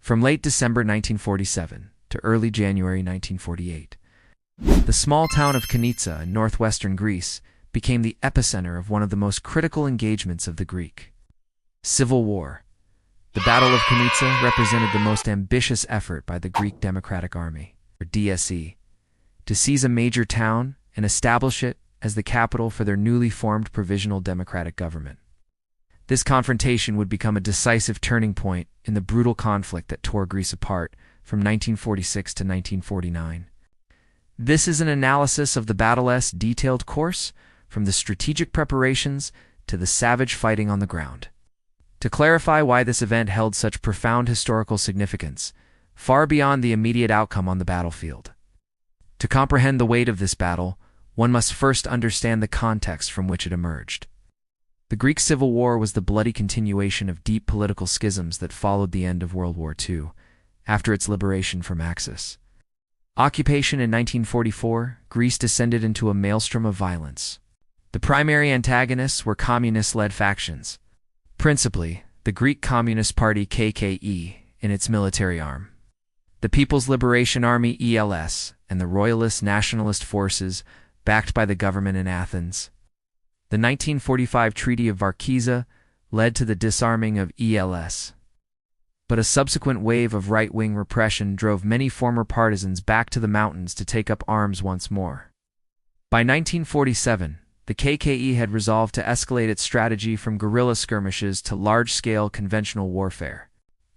from late December 1947 to early January 1948. The small town of Konitsa in northwestern Greece became the epicenter of one of the most critical engagements of the Greek Civil War. The Battle of Konitsa represented the most ambitious effort by the Greek Democratic Army, or DSE, to seize a major town and establish it as the capital for their newly formed Provisional Democratic Government. This confrontation would become a decisive turning point in the brutal conflict that tore Greece apart from 1946 to 1949. This is an analysis of the battle's detailed course, from the strategic preparations to the savage fighting on the ground. To clarify why this event held such profound historical significance, far beyond the immediate outcome on the battlefield. To comprehend the weight of this battle, one must first understand the context from which it emerged. The Greek Civil War was the bloody continuation of deep political schisms that followed the end of World War II, after its liberation from Axis. Occupation in 1944, Greece descended into a maelstrom of violence. The primary antagonists were communist-led factions, principally the Greek Communist Party KKE in its military arm, the People's Liberation Army ELS, and the Royalist Nationalist Forces backed by the government in Athens. The 1945 Treaty of Varkiza led to the disarming of ELS, but a subsequent wave of right-wing repression drove many former partisans back to the mountains to take up arms once more. By 1947, the KKE had resolved to escalate its strategy from guerrilla skirmishes to large-scale conventional warfare.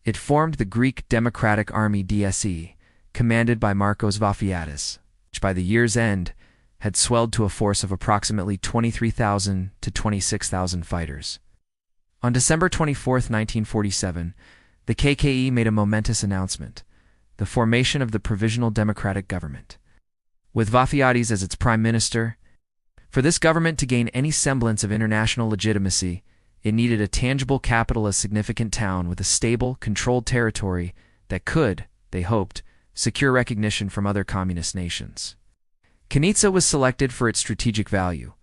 It formed the Greek Democratic Army DSE, commanded by Markos Vafiadis, which by the year's end had swelled to a force of approximately 23,000 to 26,000 fighters. On December 24, 1947, the KKE made a momentous announcement: the formation of the Provisional Democratic Government. With Vafiadis as its prime minister, for this government to gain any semblance of international legitimacy, it needed a tangible capital, a significant town with a stable, controlled territory that could, they hoped, secure recognition from other communist nations. Konitsa was selected for its strategic value.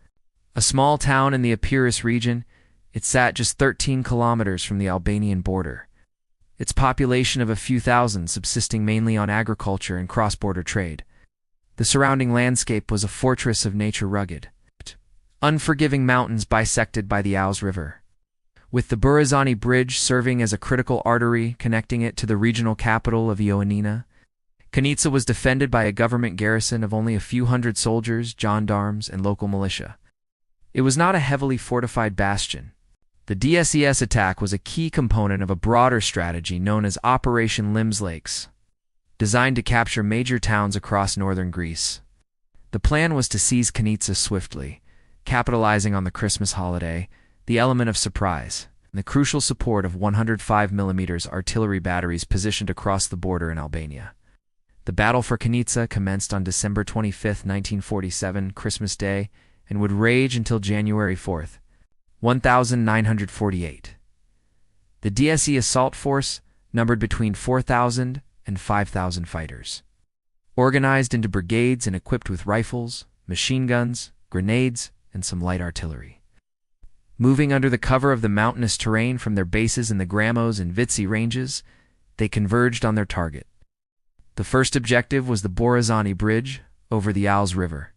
A small town in the Epirus region, it sat just 13 kilometers from the Albanian border, its population of a few thousand subsisting mainly on agriculture and cross-border trade. The surrounding landscape was a fortress of nature, rugged, unforgiving mountains bisected by the Ouse River, with the Burazani Bridge serving as a critical artery connecting it to the regional capital of Ioannina. Konitsa was defended by a government garrison of only a few hundred soldiers, gendarmes, and local militia. It was not a heavily fortified bastion. The DSE's attack was a key component of a broader strategy known as Operation Limslakes, designed to capture major towns across northern Greece. The plan was to seize Konitsa swiftly, capitalizing on the Christmas holiday, the element of surprise, and the crucial support of 105mm artillery batteries positioned across the border in Albania. The battle for Konitsa commenced on December 25, 1947, Christmas Day, and would rage until January 4, 1948. The DSE assault force numbered between 4,000 and 5,000 fighters, organized into brigades and equipped with rifles, machine guns, grenades, and some light artillery. Moving under the cover of the mountainous terrain from their bases in the Gramos and Vitsi ranges, they converged on their target. The first objective was the Burazani Bridge over the Ouse River,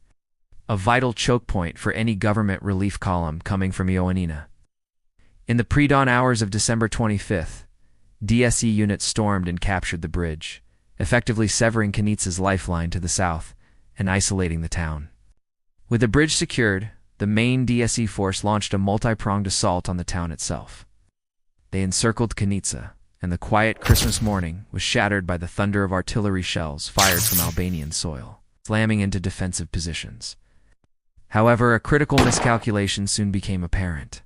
a vital choke point for any government relief column coming from Ioannina. In the pre-dawn hours of December 25th, DSE units stormed and captured the bridge, effectively severing Konitsa's lifeline to the south and isolating the town. With the bridge secured, the main DSE force launched a multi-pronged assault on the town itself. They encircled Konitsa, and the quiet Christmas morning was shattered by the thunder of artillery shells fired from Albanian soil, slamming into defensive positions. However, a critical miscalculation soon became apparent.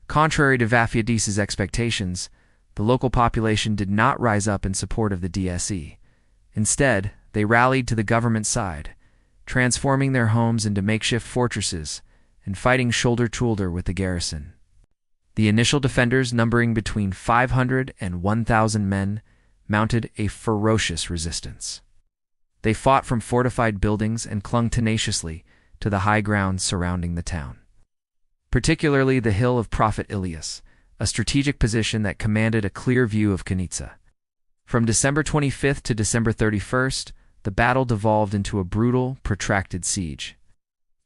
Contrary to Vafiadis's expectations, the local population did not rise up in support of the DSE. Instead, they rallied to the government side, transforming their homes into makeshift fortresses and fighting shoulder to shoulder with the garrison. The initial defenders, numbering between 500 and 1,000 men, mounted a ferocious resistance. They fought from fortified buildings and clung tenaciously to the high ground surrounding the town, particularly the hill of Prophet Ilias, a strategic position that commanded a clear view of Konitsa. From December 25th to December 31st, the battle devolved into a brutal, protracted siege.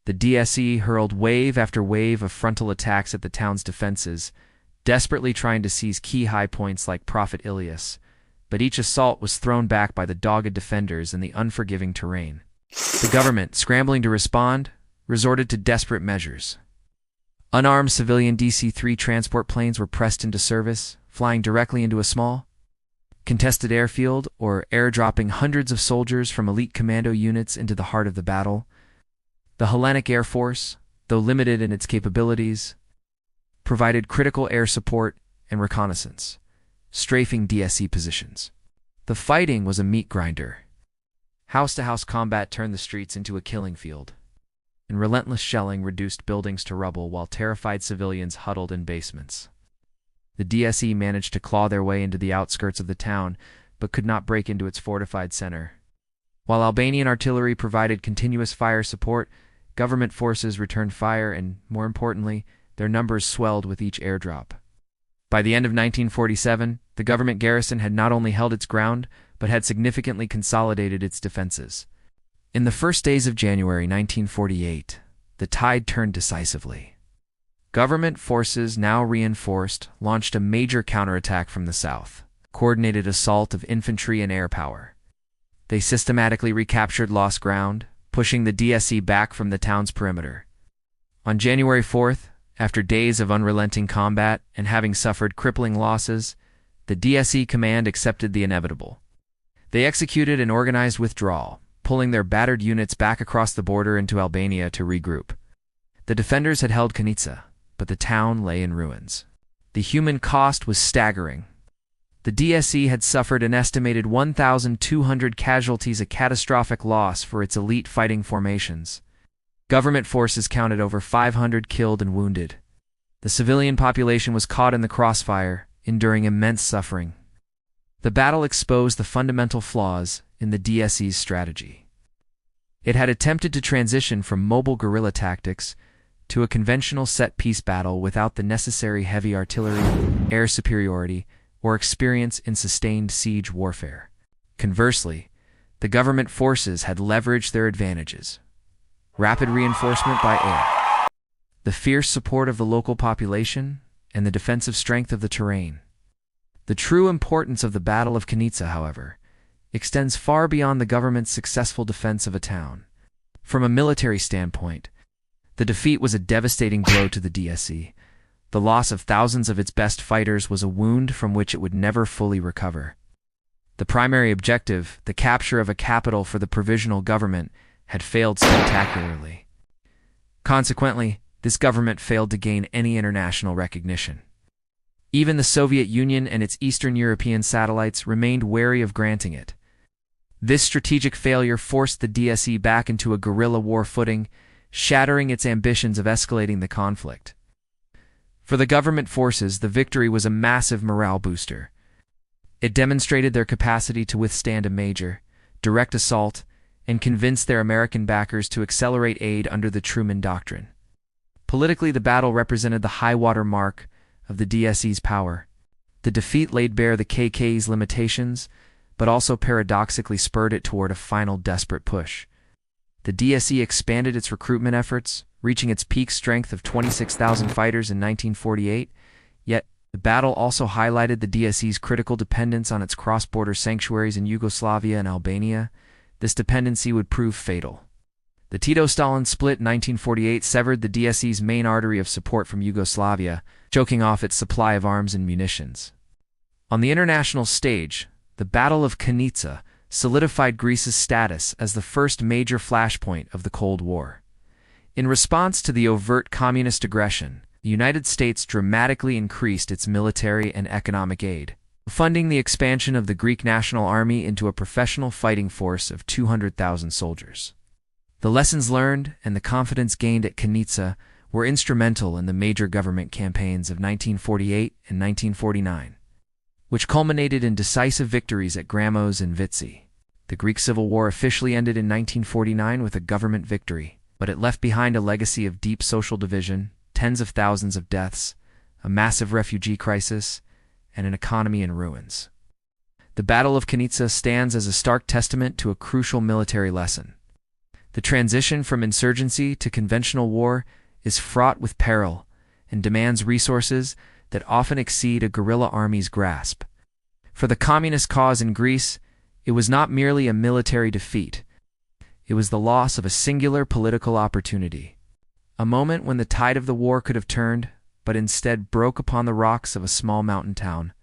The DSE hurled wave after wave of frontal attacks at the town's defenses, desperately trying to seize key high points like Prophet Ilias, but each assault was thrown back by the dogged defenders and the unforgiving terrain. The government, scrambling to respond, resorted to desperate measures. Unarmed civilian DC-3 transport planes were pressed into service, flying directly into a small, contested airfield or airdropping hundreds of soldiers from elite commando units into the heart of the battle. The Hellenic Air Force, though limited in its capabilities, provided critical air support and reconnaissance, strafing DSE positions. The fighting was a meat grinder. House-to-house combat turned the streets into a killing field, and relentless shelling reduced buildings to rubble while terrified civilians huddled in basements. The DSE managed to claw their way into the outskirts of the town, but could not break into its fortified center. While Albanian artillery provided continuous fire support, government forces returned fire and, more importantly, their numbers swelled with each airdrop. By the end of 1947, the government garrison had not only held its ground, but had significantly consolidated its defenses. In the first days of January 1948, the tide turned decisively. Government forces, now reinforced, launched a major counterattack from the south, coordinated assault of infantry and air power. They systematically recaptured lost ground, pushing the DSE back from the town's perimeter. On January 4th, after days of unrelenting combat and having suffered crippling losses, the DSE command accepted the inevitable. They executed an organized withdrawal, pulling their battered units back across the border into Albania to regroup. The defenders had held Konitsa, but the town lay in ruins. The human cost was staggering. The DSE had suffered an estimated 1,200 casualties, a catastrophic loss for its elite fighting formations. Government forces counted over 500 killed and wounded. The civilian population was caught in the crossfire, enduring immense suffering. The battle exposed the fundamental flaws in the DSE's strategy. It had attempted to transition from mobile guerrilla tactics to a conventional set-piece battle without the necessary heavy artillery, air superiority, or experience in sustained siege warfare. Conversely, the government forces had leveraged their advantages: rapid reinforcement by air, the fierce support of the local population, and the defensive strength of the terrain. The true importance of the Battle of Konitsa, however, extends far beyond the government's successful defense of a town. From a military standpoint, the defeat was a devastating blow to the DSE. The loss of thousands of its best fighters was a wound from which it would never fully recover. The primary objective, the capture of a capital for the provisional government, had failed spectacularly. Consequently, this government failed to gain any international recognition. Even the Soviet Union and its Eastern European satellites remained wary of granting it. This strategic failure forced the DSE back into a guerrilla war footing, shattering its ambitions of escalating the conflict. For the government forces, the victory was a massive morale booster. It demonstrated their capacity to withstand a major, direct assault and convince their American backers to accelerate aid under the Truman Doctrine. Politically, the battle represented the high-water mark of the DSE's power. The defeat laid bare the KK's limitations, but also paradoxically spurred it toward a final desperate push. The DSE expanded its recruitment efforts, reaching its peak strength of 26,000 fighters in 1948, yet the battle also highlighted the DSE's critical dependence on its cross-border sanctuaries in Yugoslavia and Albania. This dependency would prove fatal. The Tito-Stalin split in 1948 severed the DSE's main artery of support from Yugoslavia, choking off its supply of arms and munitions. On the international stage, the Battle of Konitsa solidified Greece's status as the first major flashpoint of the Cold War. In response to the overt communist aggression, the United States dramatically increased its military and economic aid, funding the expansion of the Greek National Army into a professional fighting force of 200,000 soldiers. The lessons learned and the confidence gained at Konitsa were instrumental in the major government campaigns of 1948 and 1949, which culminated in decisive victories at Grammos and Vitsi. The Greek Civil War officially ended in 1949 with a government victory, but it left behind a legacy of deep social division, tens of thousands of deaths, a massive refugee crisis, and an economy in ruins. The Battle of Konitsa stands as a stark testament to a crucial military lesson. The transition from insurgency to conventional war is fraught with peril and demands resources that often exceed a guerrilla army's grasp. For the communist cause in Greece, it was not merely a military defeat. It was the loss of a singular political opportunity. A moment when the tide of the war could have turned, but instead broke upon the rocks of a small mountain town.